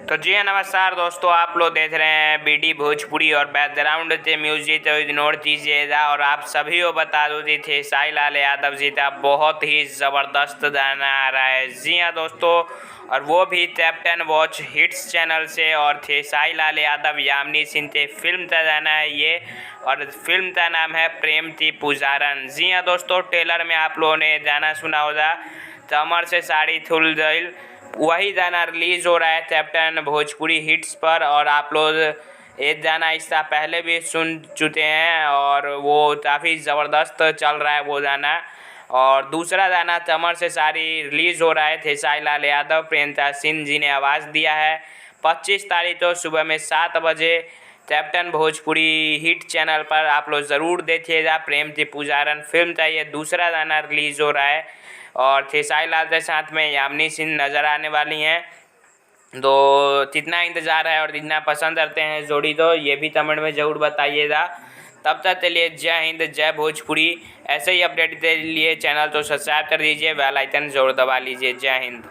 तो जी हाँ, नमस्कार दोस्तों, आप लोग देख रहे हैं बीडी भोजपुरी और बैकग्राउंड से म्यूजिक तो इग्नोर कीजिएगा। और आप सभी को बता दो जी खेसारी लाल यादव जी का बहुत ही ज़बरदस्त गाना आ रहा है। जी हाँ दोस्तों, और वो भी कैप्टन वॉच हिट्स चैनल से। और खेसारी लाल यादव यामिनी सिंह से फिल्म का गाना है ये, और फिल्म का नाम है प्रेम थी पुजारन। जी हाँ दोस्तों, ट्रेलर में आप लोगों ने गाना सुना होगा, कमर से साड़ी खुल गइल, वही गाना रिलीज़ हो रहा है कैप्टन भोजपुरी हिट्स पर। और आप लोग एक गाना इसका पहले भी सुन चुके हैं और वो काफ़ी ज़बरदस्त चल रहा है वो गाना। और दूसरा गाना कमर से साड़ी रिलीज़ हो रहा है, खेसारी लाल यादव प्रियंका सिंह जी ने आवाज़ दिया है। 25 तारीख को सुबह में 7 बजे कैप्टन भोजपुरी हिट चैनल पर आप लोग ज़रूर देखिएगा। प्रेम थी पुजारन फिल्म का ये दूसरा गाना रिलीज़ हो रहा है और खेसारी लाल के साथ में यामिनी सिंह नज़र आने वाली हैं। तो कितना इंतज़ार है और कितना पसंद करते हैं जोड़ी, तो ये भी कमेंट में ज़रूर बताइएगा। तब तक के लिए जय हिंद, जय भोजपुरी। ऐसे ही अपडेट के लिए चैनल तो सब्सक्राइब कर दीजिए, बेल आइकन ज़रूर दबा लीजिए। जय हिंद।